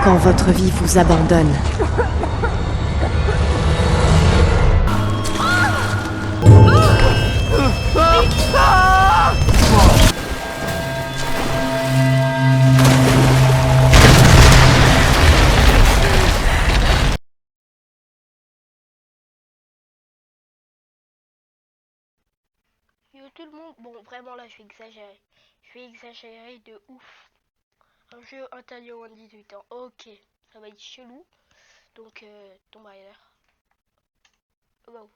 Quand votre vie vous abandonne. Yo tout le monde, bon vraiment là je vais exagérer de ouf. Un jeu interdit au moins de 18 ans, ok, ça va être chelou, donc Tomb Raider. Wow.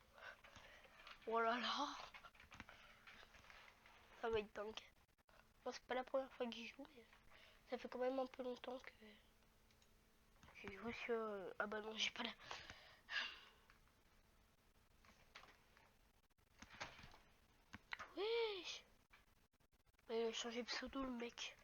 Oh là là, ça va être dingue. Bon, c'est pas la première fois que j'y joue, mais ça fait quand même un peu longtemps que j'ai joué sur... Ah bah non, j'ai pas la... Wesh. Il a changé de pseudo le mec.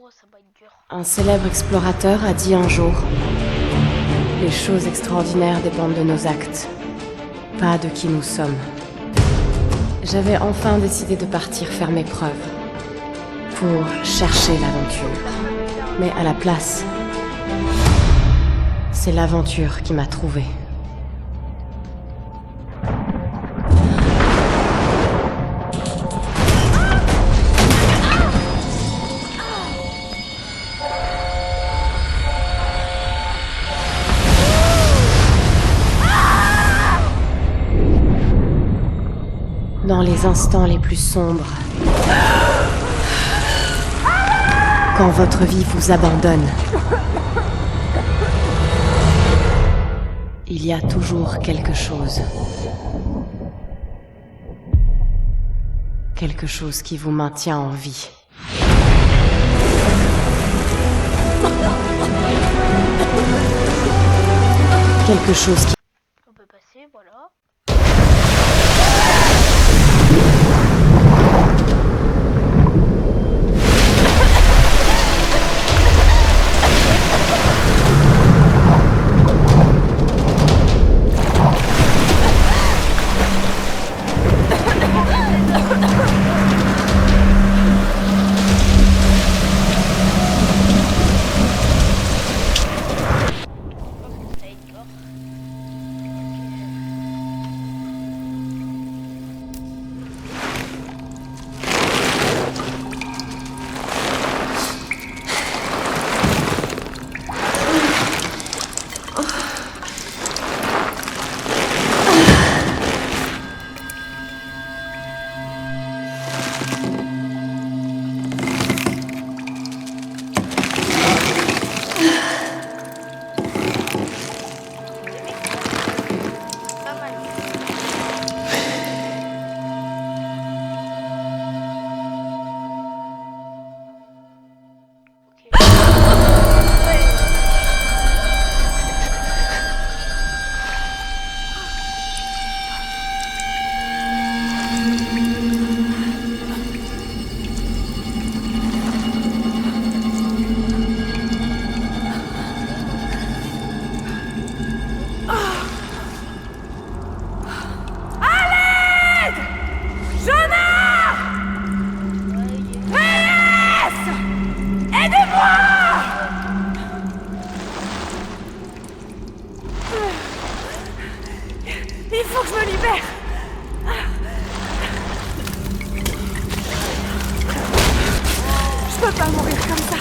Oh, ça va être dur. Un célèbre explorateur a dit un jour: les choses extraordinaires dépendent de nos actes, pas de qui nous sommes. J'avais enfin décidé de partir faire mes preuves, pour chercher l'aventure. Mais à la place, c'est l'aventure qui m'a trouvée. Dans les instants les plus sombres, quand votre vie vous abandonne, il y a toujours quelque chose. Quelque chose qui vous maintient en vie. Quelque chose qui... On peut passer, voilà. Il faut que je me libère. Je peux pas mourir comme ça.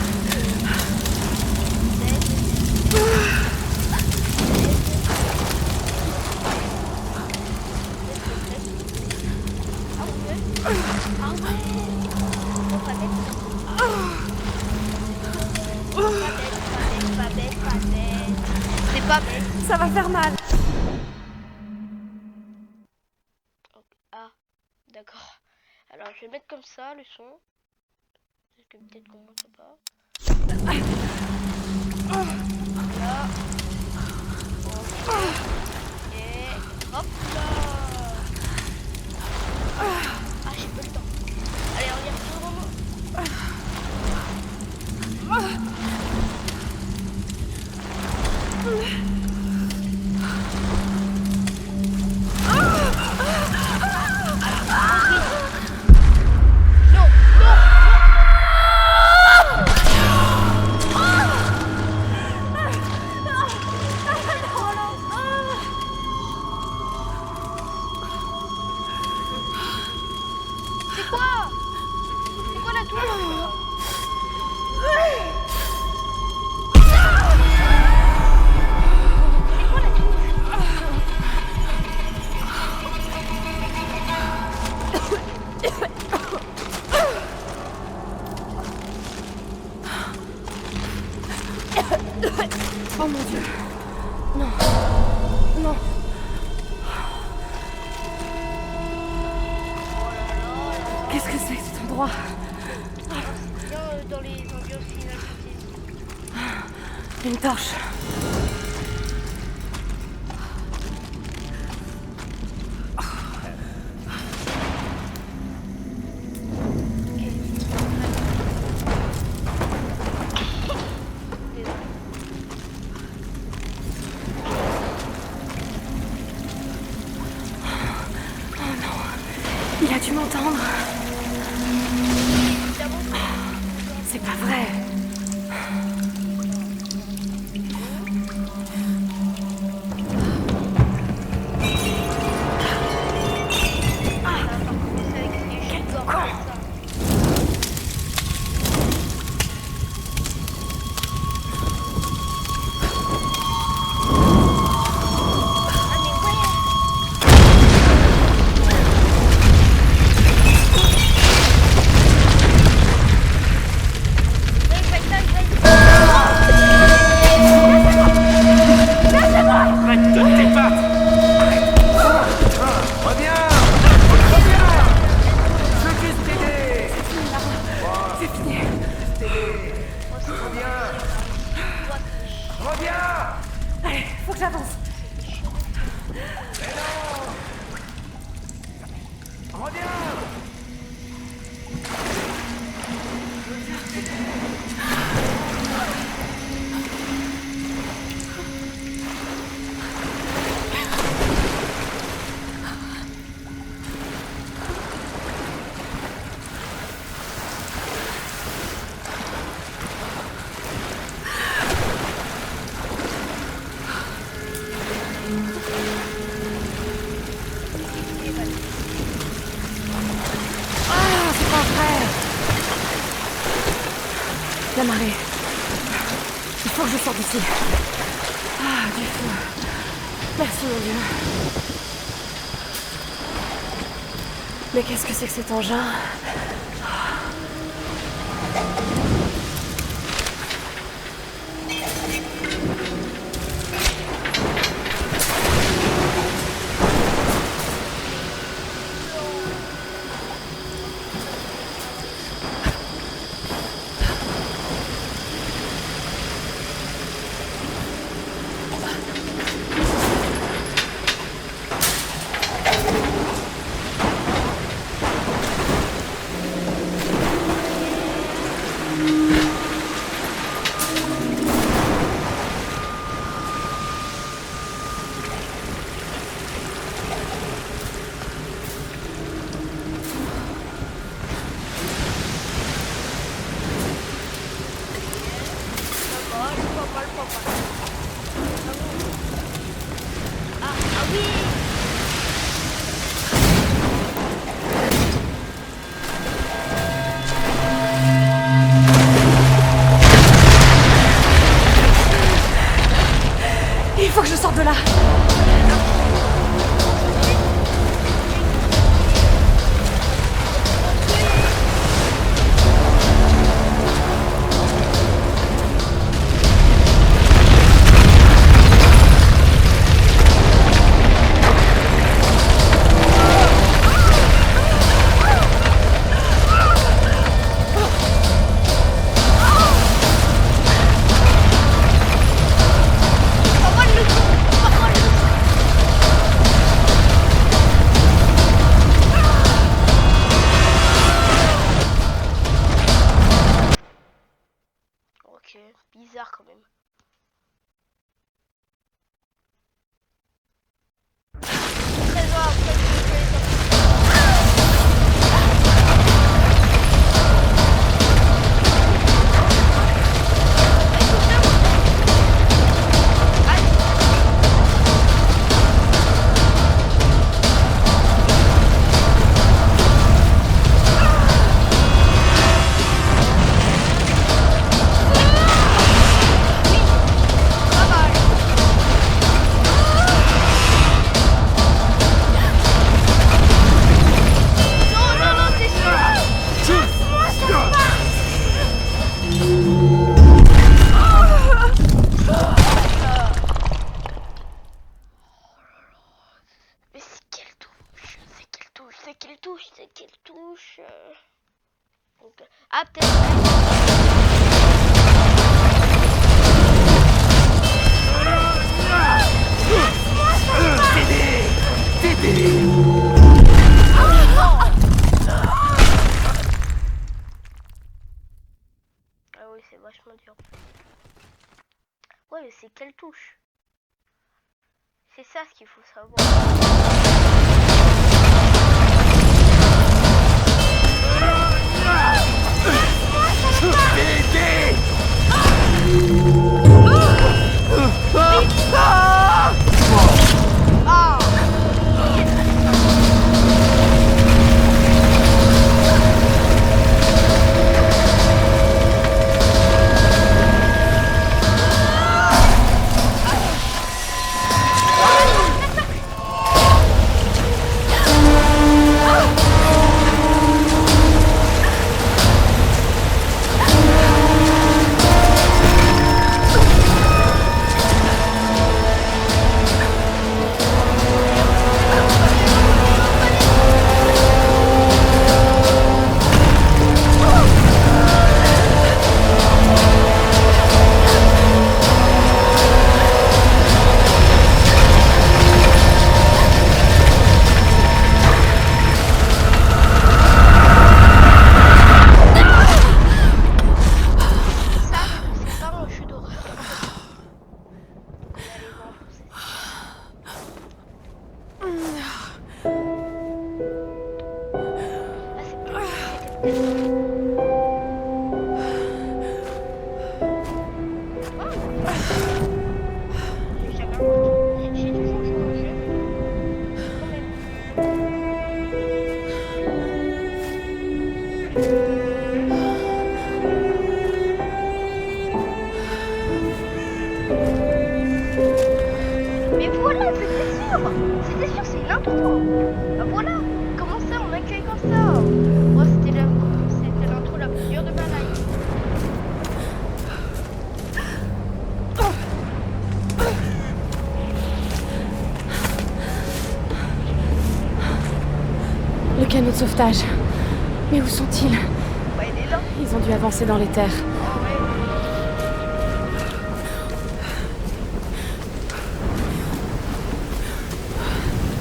C'est pas bête. Ça va faire mal. Ah, d'accord. Alors je vais mettre comme ça le son. Parce que peut-être qu'on m'entend pas. Là. Ok. Et hop là. Ah, j'ai pas le temps. Allez, on y retourne. Oh mon Dieu. Non. Non. Qu'est-ce que c'est que cet endroit? Bien dans les ambiances finales. Une torche. Il a dû m'entendre. C'est pas vrai. Allez, faut que j'avance. La marée. Il faut que je sorte d'ici. Ah, du feu. Merci, mon Dieu. Mais qu'est-ce que c'est que cet engin? Il faut que je sorte de là. Ok, bizarre quand même. Très grave, très touche. Donc, ah, peut-être. Ah oui, c'est vachement dur. Ouais, mais c'est quelle touche? C'est ça ce qu'il faut savoir. Le canot de sauvetage. Mais où sont-ils? Bah, il est là. Ils ont dû avancer dans les terres. Oh, ouais.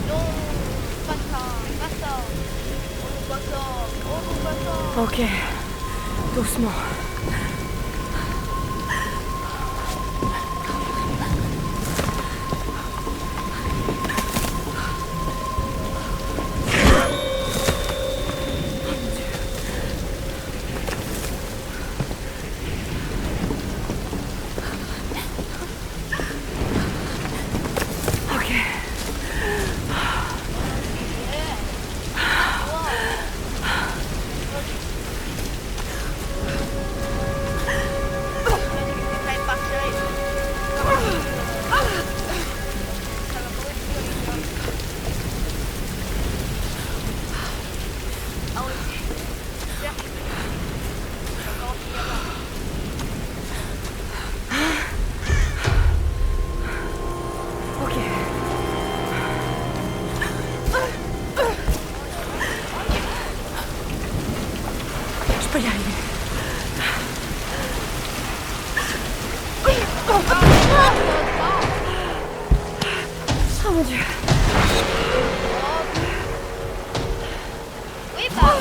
Non, pas ça, pas ça. Oh, pas ça, oh, pas ça. Ok, doucement. Je peux y arriver. Oh mon Dieu. Oui, bah.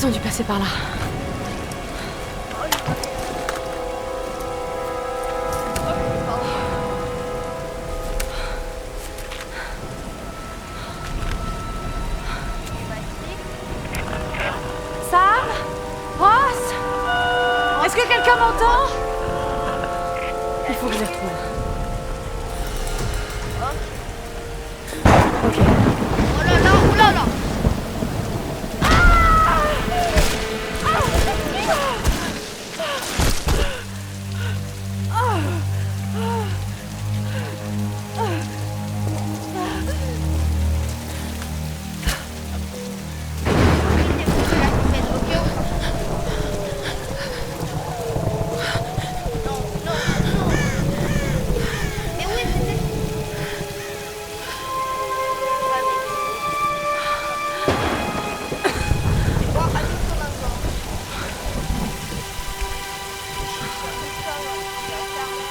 Ils ont dû passer par là. Sam? Ross? Est-ce que quelqu'un m'entend? Il faut que je les retrouve. Ok. Oh là là, oh là là.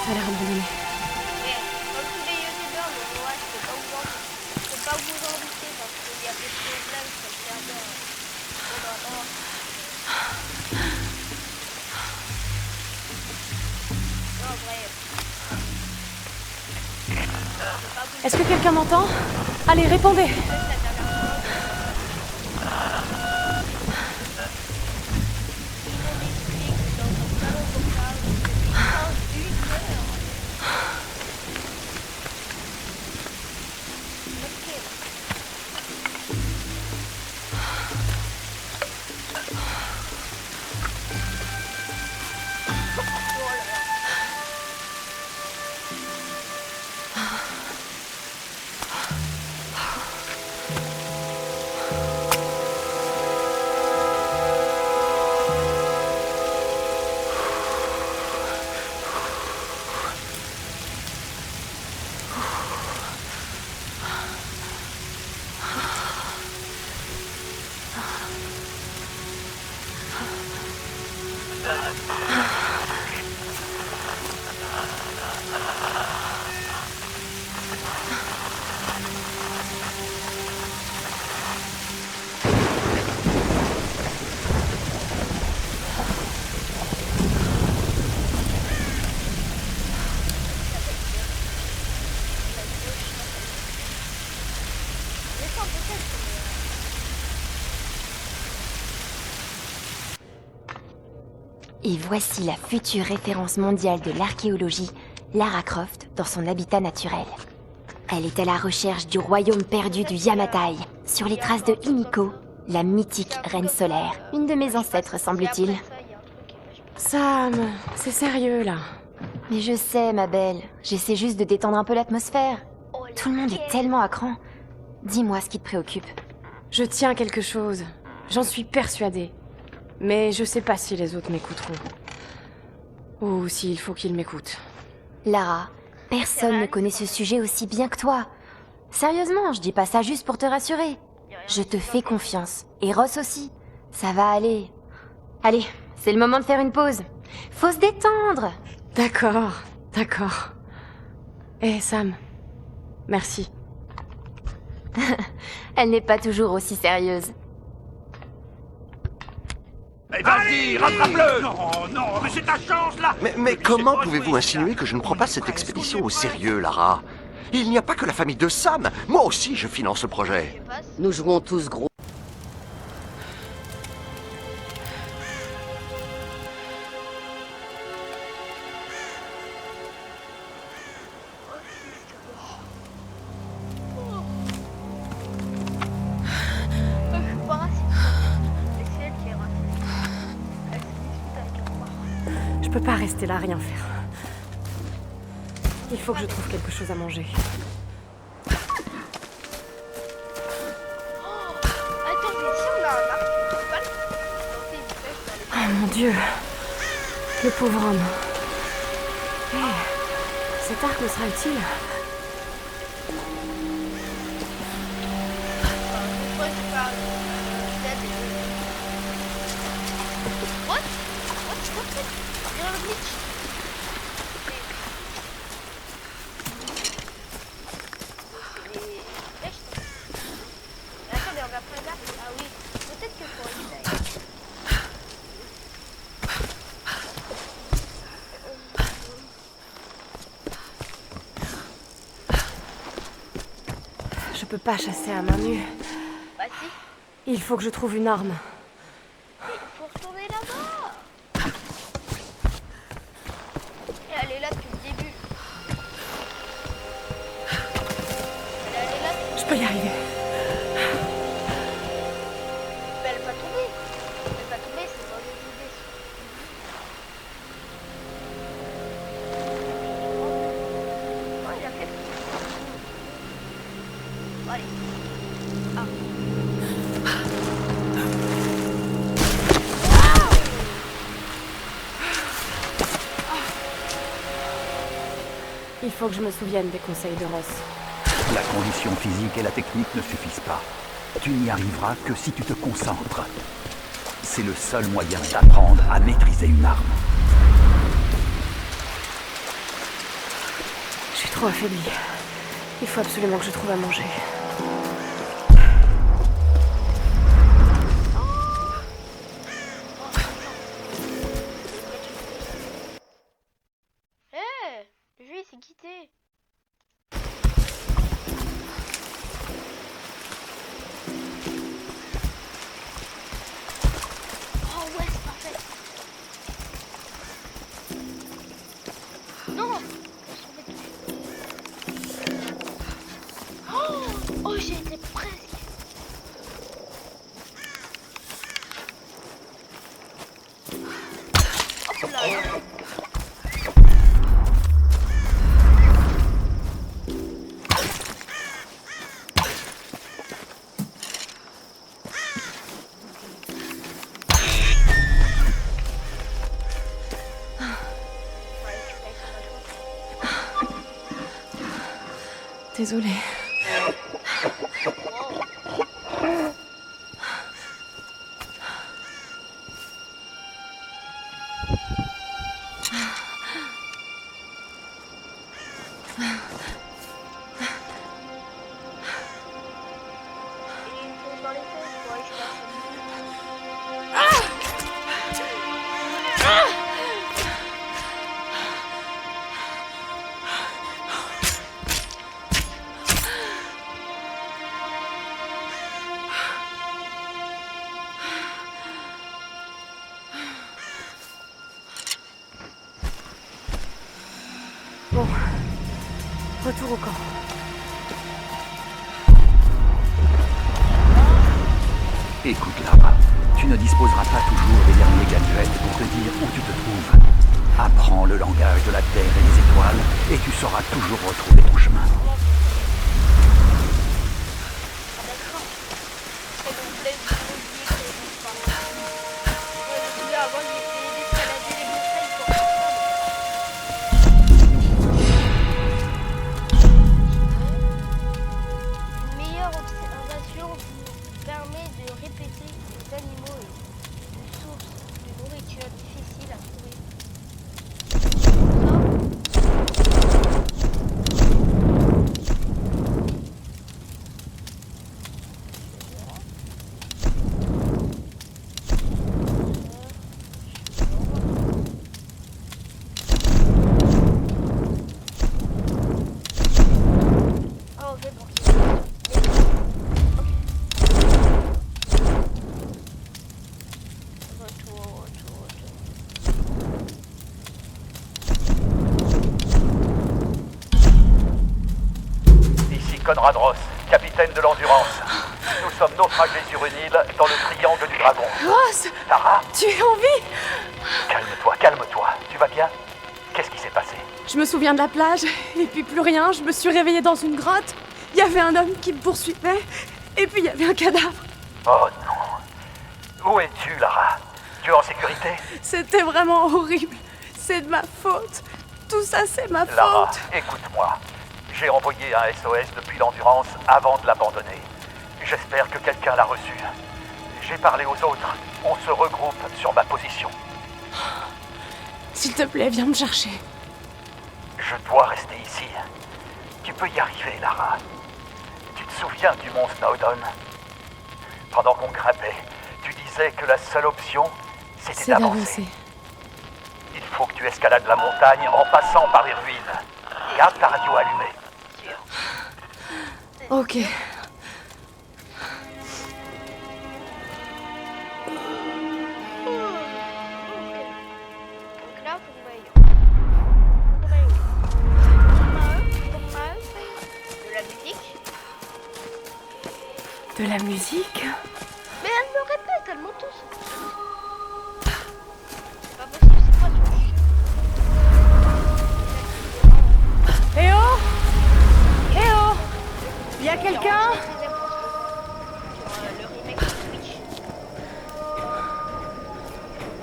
Ça a l'air abandonné. Comme tous les youtubeurs, mais moi je peux pas vous inviter parce qu'il y a des problèmes sur le serveur. Non, vrai. Est-ce que quelqu'un m'entend? Allez, répondez! Et voici la future référence mondiale de l'archéologie, Lara Croft, dans son habitat naturel. Elle est à la recherche du royaume perdu du Yamatai, sur les traces de Himiko, la mythique reine solaire, une de mes ancêtres semble-t-il. Sam, c'est sérieux là. Mais je sais, ma belle, j'essaie juste de détendre un peu l'atmosphère. Tout le monde est tellement à cran. Dis-moi ce qui te préoccupe. Je tiens quelque chose. J'en suis persuadée. Mais je sais pas si les autres m'écouteront. Ou s'il faut qu'ils m'écoutent. Lara, personne ne connaît ce sujet aussi bien que toi. Sérieusement, je dis pas ça juste pour te rassurer. Je te fais confiance. Et Ross aussi. Ça va aller. Allez, c'est le moment de faire une pause. Faut se détendre. D'accord, d'accord. Eh Sam, merci. Elle n'est pas toujours aussi sérieuse. Eh, vas-y, rattrape-le! Non, non, mais c'est ta chance, là! Mais comment pouvez-vous insinuer que je ne prends pas cette expédition au sérieux, Lara? Il n'y a pas que la famille de Sam. Moi aussi, je finance le projet. Nous jouons tous gros. Je peux pas rester là à rien faire. Il faut que je trouve quelque chose à manger. Oh mon Dieu. Le pauvre homme. Hé, cet arc me sera utile. pas chasser à main nue. Bah si, Il faut que je trouve une arme. mais il faut retourner là-bas. Et elle est là depuis le début. Elle est là depuis... Je peux y arriver. Mais elle va tomber. Elle va tomber, c'est pas une idée. Oh, il a fait... Allez. Ah. Il faut que je me souvienne des conseils de Ross. La condition physique et la technique ne suffisent pas. Tu n'y arriveras que si tu te concentres. C'est le seul moyen d'apprendre à maîtriser une arme. Je suis trop affaiblie. Il faut absolument que je trouve à manger. Eh, le jeu il s'est quitté. Oh ouais, c'est parfait. Non, on s'en met dessus. Oh, j'ai été presque. Hop là. Désolée. Et une pause dans les fesses, ouais, je pense. Bon. Retour au camp. Écoute, Lara, tu ne disposeras pas toujours des derniers gadgets pour te dire où tu te trouves. Apprends le langage de la Terre et des étoiles, et tu sauras toujours retrouver ton chemin. Ça nous plaît de oublier que c'est une histoire. Je me souviens avant, j'ai essayé d'escalader les montagnes pour une meilleure observation vous permet de répéter des animaux et une source de nourriture difficile à trouver. Oh, c'est bon. Retour. Ici Conrad Ross, capitaine de l'Endurance. Nous sommes naufragés sur une île dans le triangle du dragon. Ross, Lara, tu es en vie? calme-toi, calme-toi. Tu vas bien? Qu'est-ce qui s'est passé? Je me souviens de la plage, et puis plus rien. Je me suis réveillée dans une grotte. Il y avait un homme qui me poursuivait, et puis il y avait un cadavre. Oh non. Où es-tu, Lara? Tu es en sécurité? C'était vraiment horrible. C'est de ma faute. Tout ça, c'est ma Lara, faute. écoute-moi. J'ai envoyé un SOS depuis l'Endurance avant de l'abandonner. J'espère que quelqu'un l'a reçu. J'ai parlé aux autres. On se regroupe sur ma position. S'il te plaît, viens me chercher. Je dois rester ici. Tu peux y arriver, Lara. Tu te souviens du mont Snowdon? Pendant qu'on grimpait, tu disais que la seule option, c'était C'est d'avancer. d'avancer. Il faut que tu escalades la montagne en passant par les ruines. Garde ta radio allumée. Ok. De la musique? Mais elle me répète, elle m'entoure. C'est pas possible, c'est quoi ton chien? Eh oh! Eh oh! Y'a quelqu'un? Le remake de Switch.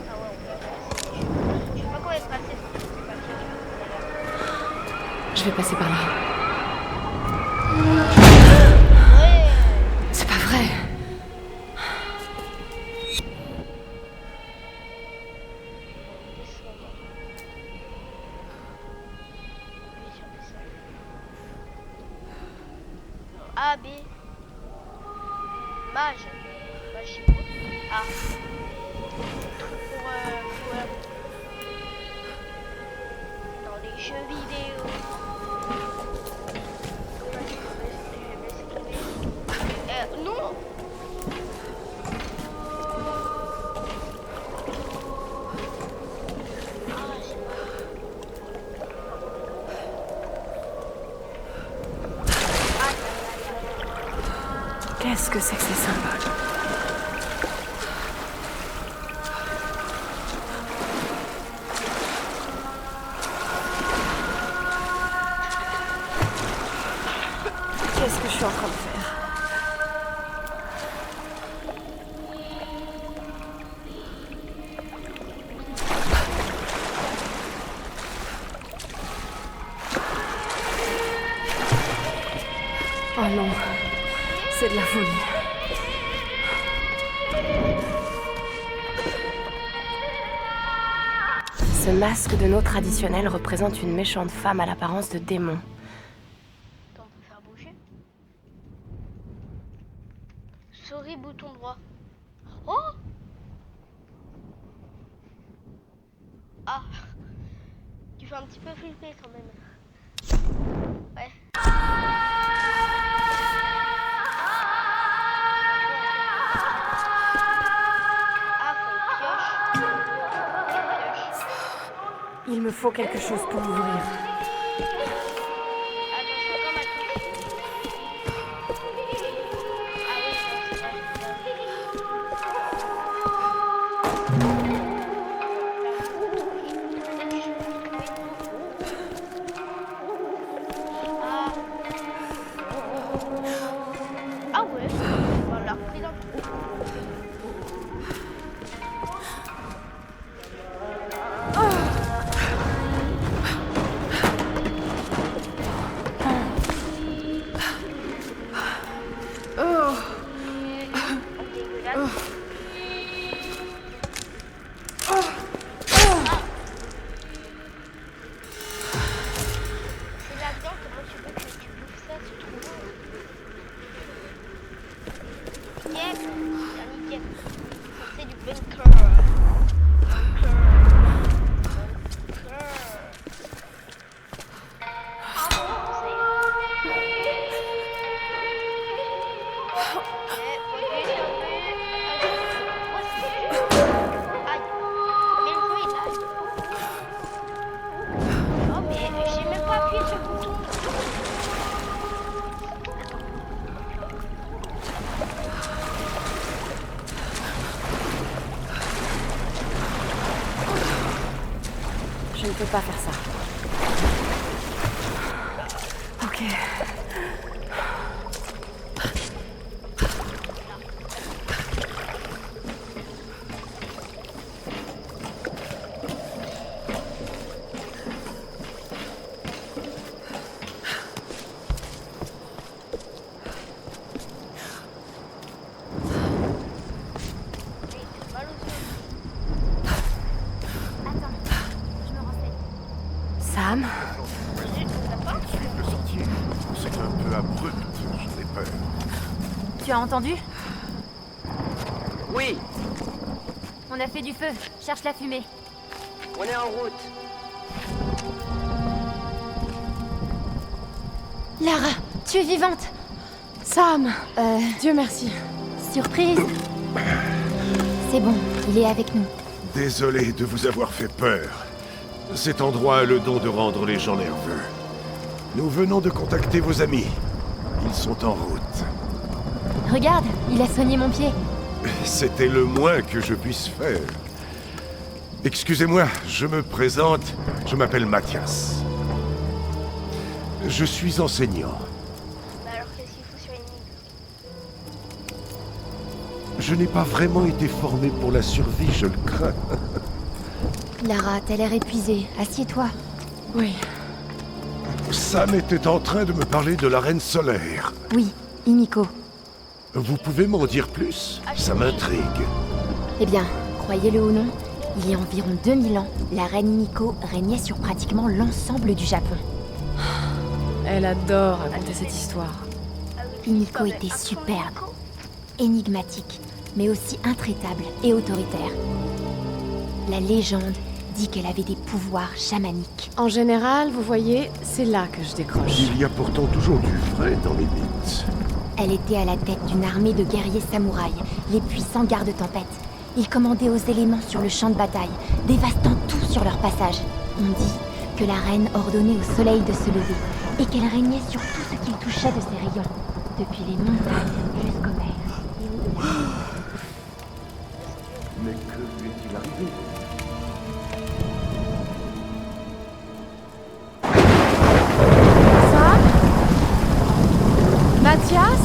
Ah ouais, on peut passer. Je sais pas comment être passé. Je vais passer par là. Ouais. C'est pas vrai. A, B. Mage. Mage, c'est quoi? Ah. Truc pour dans les jeux vidéo. Non! Ah, j'ai pas. Qu'est-ce que c'est que ces symboles? Qu'est-ce que je suis en train de faire? Oh non, c'est de la folie. Ce masque de nos traditionnels représente une méchante femme à l'apparence de démon. Attends, on peut faire bouger. Souris, bouton droit. Oh! Ah! Tu fais un petit peu flipper quand même. Ouais. Ah, faut une pioche. Une pioche. Il me faut quelque chose pour l'ouvrir. Attends, je vais encore m'accrocher. Ah oui, non, c'est vrai. Ah. Ah ouais, on l'a repris d'un coup. Dégueulasse. C'est là-dedans, comment tu veux que tu bouffes ça, c'est trop bon. Yep, un yep. C'est du bunker. Bunker. Bunker. Ah bon, ça y est. Eh, faut appuyer sur le but. Moi, c'est aïe. Mais le jeu, il lag. Oh, mais j'ai même pas appuyé sur le bouton. Je ne peux pas faire ça. Ok. Mais il fait mal aux yeux. Sam? Le sentier, c'est un peu abrupt, j'en ai peur. Tu as entendu? Oui, On a fait du feu. Cherche la fumée. on est en route. Lara, tu es vivante. Sam! Dieu merci. Surprise. C'est bon, il est avec nous. Désolé de vous avoir fait peur. Cet endroit a le don de rendre les gens nerveux. Nous venons de contacter vos amis. Ils sont en route. Regarde, il a soigné mon pied. C'était le moins que je puisse faire. Excusez-moi, je me présente. Je m'appelle Mathias. Je suis enseignant. Bah alors qu'est-ce qu'il fout sur Enigme? Je n'ai pas vraiment été formé pour la survie, je le crains. Lara, t'as l'air épuisée. Assieds-toi. Oui. Sam était en train de me parler de la Reine Solaire. Oui, Himiko. Vous pouvez m'en dire plus? Ça m'intrigue. Eh bien, croyez-le ou non, il y a environ 2000 ans, la reine Himiko régnait sur pratiquement l'ensemble du Japon. Elle adore raconter cette histoire. Himiko était superbe, énigmatique, mais aussi intraitable et autoritaire. La légende dit qu'elle avait des pouvoirs chamaniques. En général, vous voyez, c'est là que je décroche. Il y a pourtant toujours du vrai dans les mythes. Elle était à la tête d'une armée de guerriers samouraïs, les puissants gardes-tempête. Ils commandaient aux éléments sur le champ de bataille, dévastant tout sur leur passage. On dit que la reine ordonnait au soleil de se lever et qu'elle régnait sur tout ce qu'il touchait de ses rayons, depuis les montagnes jusqu'aux mers. Mais que lui est-il arrivé? Sam? Mathias?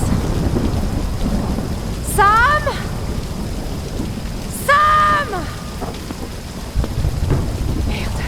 Sam? Sam! Merde.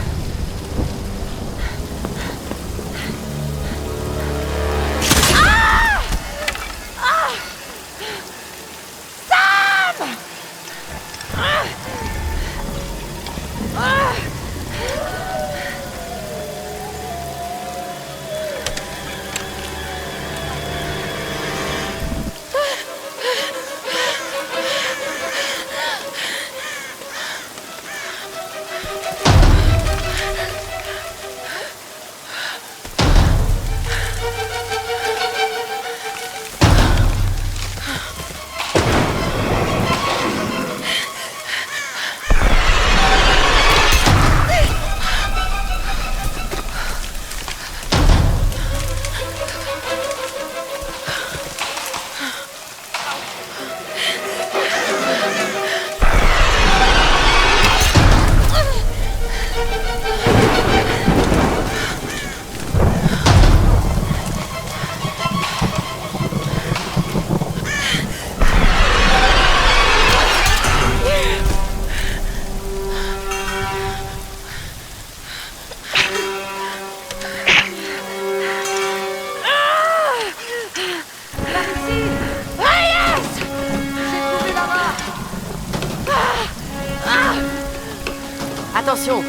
Attention!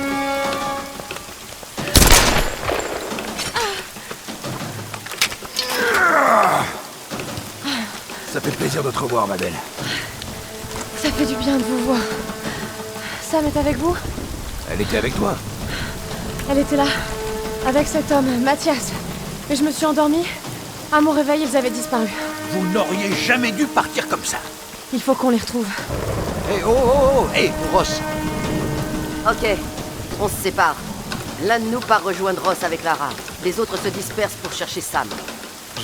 Ça fait plaisir de te revoir, ma belle. Ça fait du bien de vous voir. Sam est avec vous? Elle était avec toi. Elle était là, avec cet homme, Mathias. Mais je me suis endormie. À mon réveil, ils avaient disparu. Vous n'auriez jamais dû partir comme ça. Il faut qu'on les retrouve. Hé, oh, hé, Ross. Ok, on se sépare. L'un de nous part rejoindre Ross avec Lara. Les autres se dispersent pour chercher Sam.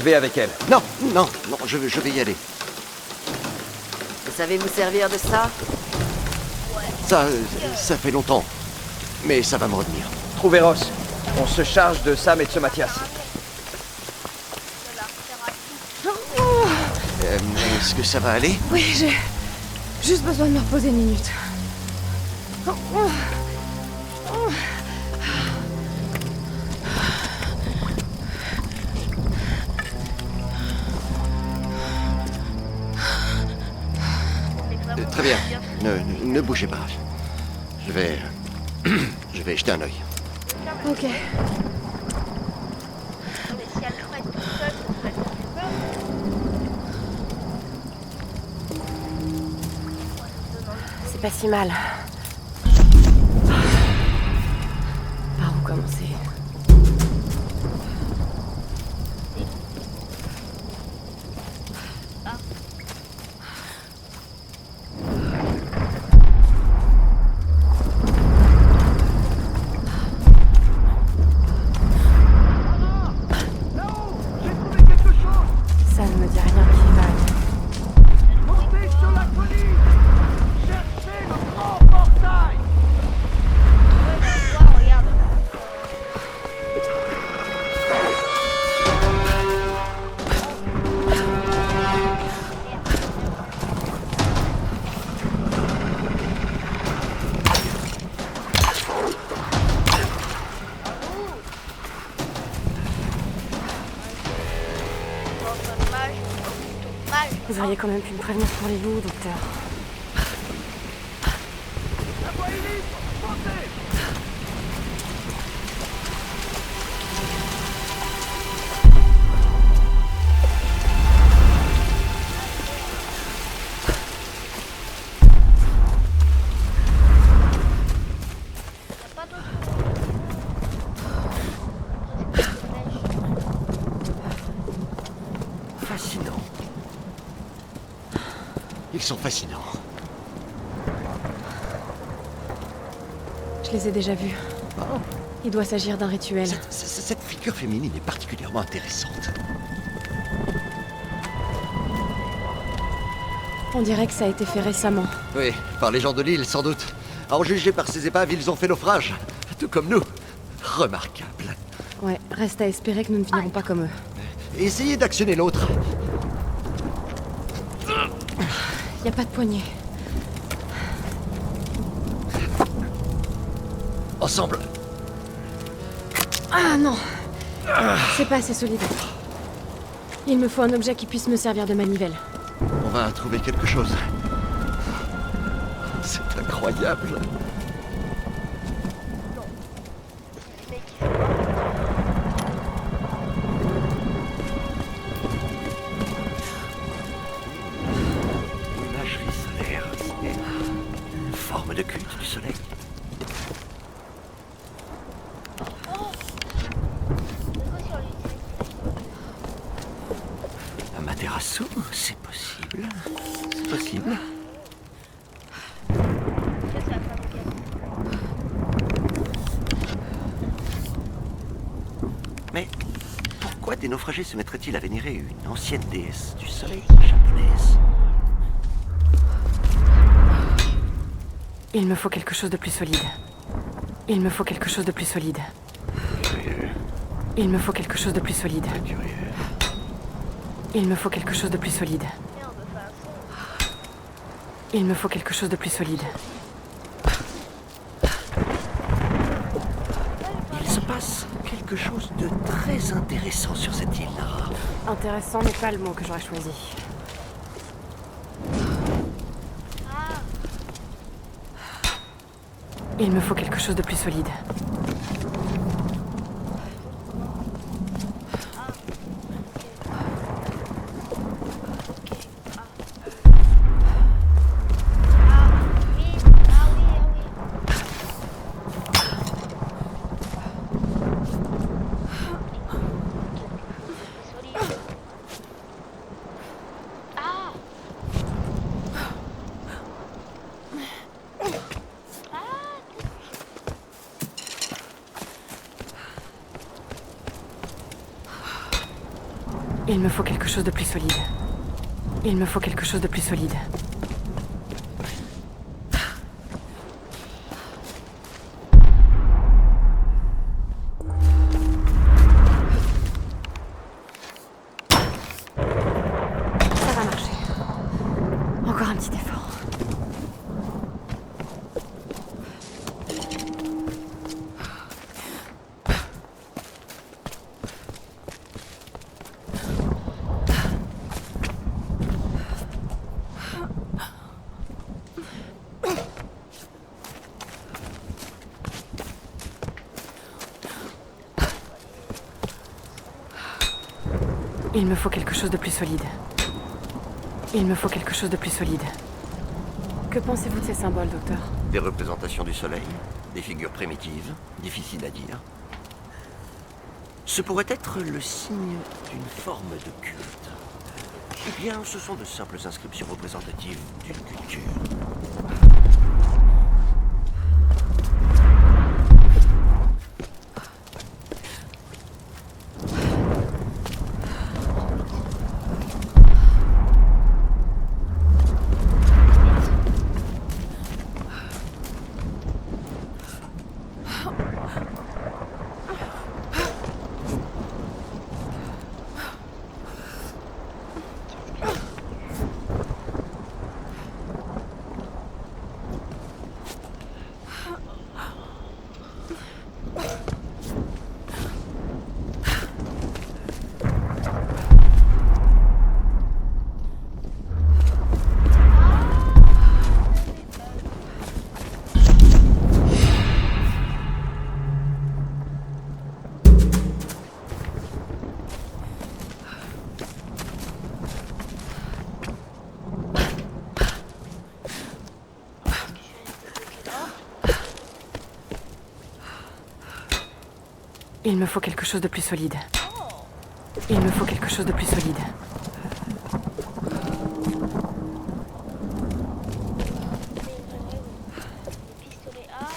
je vais avec elle. Non, je vais y aller. Vous savez vous servir de ça? Ça fait longtemps. Mais ça va me revenir. Trouvez Ross. On se charge de Sam et de ce Mathias. Est-ce que ça va aller? Oui, j'ai juste besoin de me reposer une minute. Très bien. Ne bougez pas. Je vais jeter un œil. Ok. Mais si elle ferait tout seul, ce serait plus peur. C'est pas si mal. Par où commencer? Ça ne me dit rien qui vaille. Vous auriez quand même pu me prévenir pour les loups, docteur. Fascinant. Ils sont fascinants. Je les ai déjà vus. Oh. Il doit s'agir d'un rituel. Cette figure féminine est particulièrement intéressante. On dirait que ça a été fait récemment. Oui, par les gens de l'île, sans doute. À en juger par ces épaves, ils ont fait naufrage. Tout comme nous. Remarquable. Ouais, reste à espérer que nous ne finirons pas comme eux. Essayez d'actionner l'autre. Y a pas de poignée. Ensemble. Ah non! C'est pas assez solide. Il me faut un objet qui puisse me servir de manivelle. On va trouver quelque chose. C'est incroyable. L'imagerie solaire, c'est une forme de culte du soleil. Amaterasu, c'est possible. C'est possible. Mais pourquoi des naufragés se mettraient-ils à vénérer une ancienne déesse du soleil japonaise? Il me faut quelque chose de plus solide. Il me faut quelque chose de plus solide. Curieux, Il me faut quelque chose de plus solide. curieux. Il me faut quelque chose de plus solide. Il me faut quelque chose de plus solide. Il se passe quelque chose de très intéressant sur cette île, Lara. Intéressant n'est pas le mot que j'aurais choisi. Il me faut quelque chose de plus solide. Il me faut quelque chose de plus solide. Il me faut quelque chose de plus solide. Ça va marcher. Encore un petit effort. Il me faut quelque chose de plus solide. Il me faut quelque chose de plus solide. Que pensez-vous de ces symboles, docteur? Des représentations du soleil, des figures primitives, difficiles à dire. Ce pourrait être le signe d'une forme de culte. Eh bien, ce sont de simples inscriptions représentatives d'une culture. Il me faut quelque chose de plus solide. Il me faut quelque chose de plus solide. Pistolet. Ah.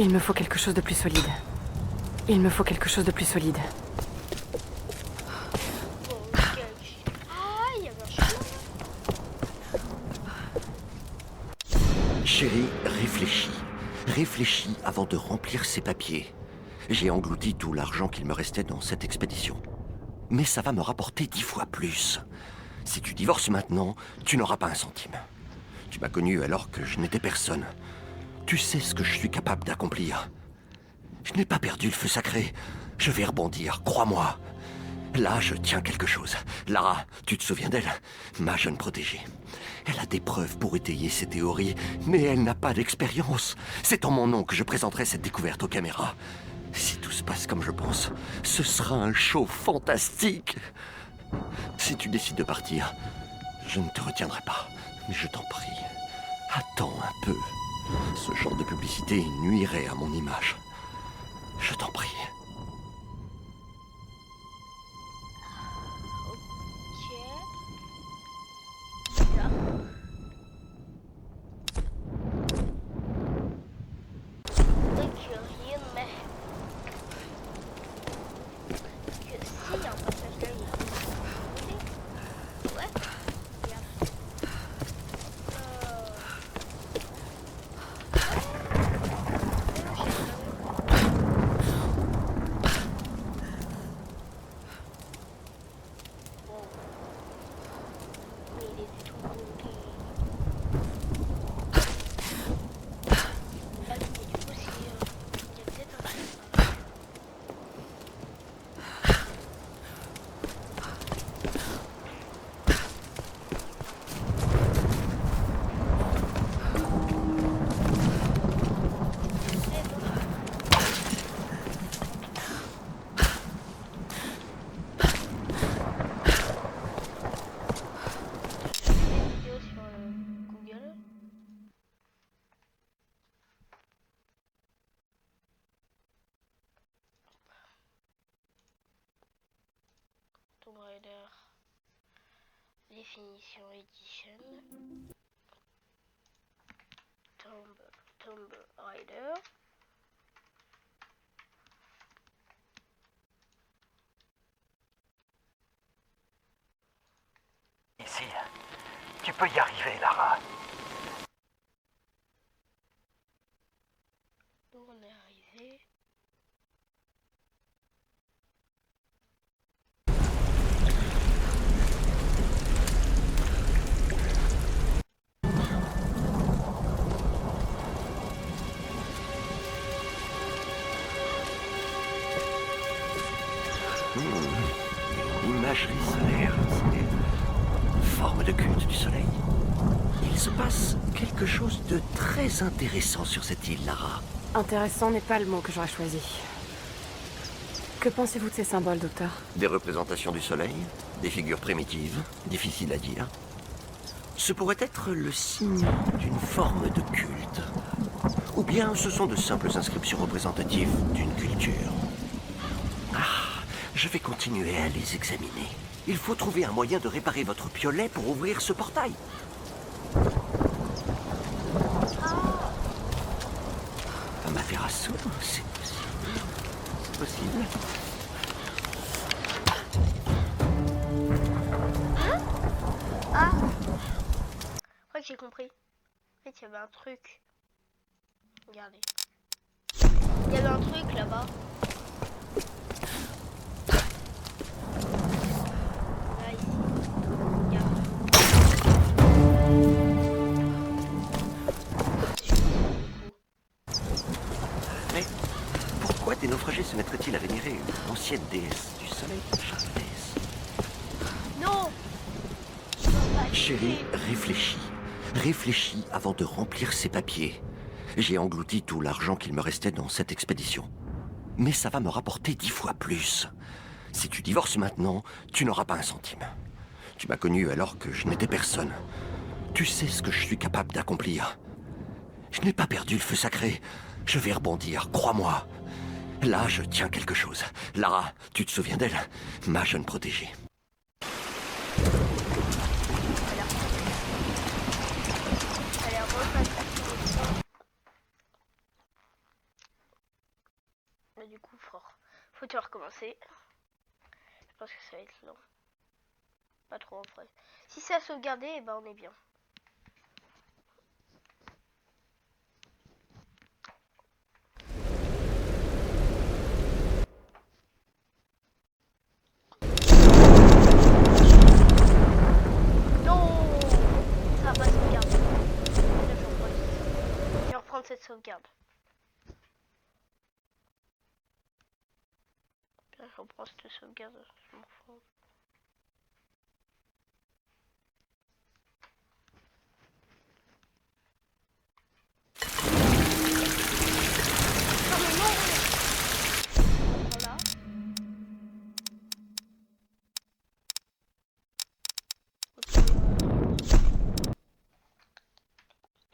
Il me faut quelque chose de plus solide. Il me faut quelque chose de plus solide. Ah, il y avait un chemin. Chérie, réfléchis. Réfléchis avant de remplir ces papiers. J'ai englouti tout l'argent qu'il me restait dans cette expédition. Mais ça va me rapporter 10 fois plus. Si tu divorces maintenant, tu n'auras pas un centime. Tu m'as connu alors que je n'étais personne. Tu sais ce que je suis capable d'accomplir. Je n'ai pas perdu le feu sacré. Je vais rebondir, crois-moi. Là, je tiens quelque chose. Lara, tu te souviens d'elle? Ma jeune protégée. Elle a des preuves pour étayer ses théories, mais elle n'a pas d'expérience. C'est en mon nom que je présenterai cette découverte aux caméras. Si tout se passe comme je pense, ce sera un show fantastique. Si tu décides de partir, je ne te retiendrai pas. Mais je t'en prie, attends un peu. Ce genre de publicité nuirait à mon image. Je t'en prie. Ok. Bizarre. C'est curieux, mais que si un passage là, il y a ouais. Regarde. Mais il était tout bloqué. Ah oui, mais du coup, si, il y a peut-être un truc. Vidéo sur Google. Tomb Raider Definition Edition. Tomb Raider. Ici, tu peux y arriver, Lara. Où on est arrivé. Imagerie solaire, c'est forme de culte du soleil. Il se passe quelque chose de très intéressant sur cette île, Lara. Intéressant n'est pas le mot que j'aurais choisi. Que pensez-vous de ces symboles, docteur? Des représentations du soleil, des figures primitives, difficiles à dire. Ce pourrait être le signe d'une forme de culte. Ou bien ce sont de simples inscriptions représentatives d'une culture. Ah, je vais continuer à les examiner. Il faut trouver un moyen de réparer votre piolet pour ouvrir ce portail. possible. Ah, je crois que j'ai compris. En fait, il y avait un truc. Regardez. Il y avait un truc là-bas. Là, ici. Regarde. Mais pourquoi des naufragés se mettraient-ils à vénérer une ancienne déesse du soleil, déesse? Non. Chérie, réfléchis. Réfléchis avant de remplir ces papiers. J'ai englouti tout l'argent qu'il me restait dans cette expédition. Mais ça va me rapporter 10 fois plus. Si tu divorces maintenant, tu n'auras pas un centime. Tu m'as connu alors que je n'étais personne. Tu sais ce que je suis capable d'accomplir. Je n'ai pas perdu le feu sacré. Je vais rebondir, crois-moi. Là, je tiens quelque chose. Lara, tu te souviens d'elle? Ma jeune protégée. Mais du coup, faut tout recommencer. Je pense que ça va être long. Pas trop en vrai. Si c'est à sauvegarder, eh ben on est bien. Non, ça va pas sauvegarder. Je vais reprendre cette sauvegarde. Là, je reprends cette sauvegarde, je m'en fous. Non mais non. Voilà.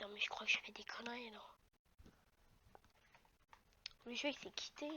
Non mais je crois que je fais des conneries là. Le jeu il s'est quitté.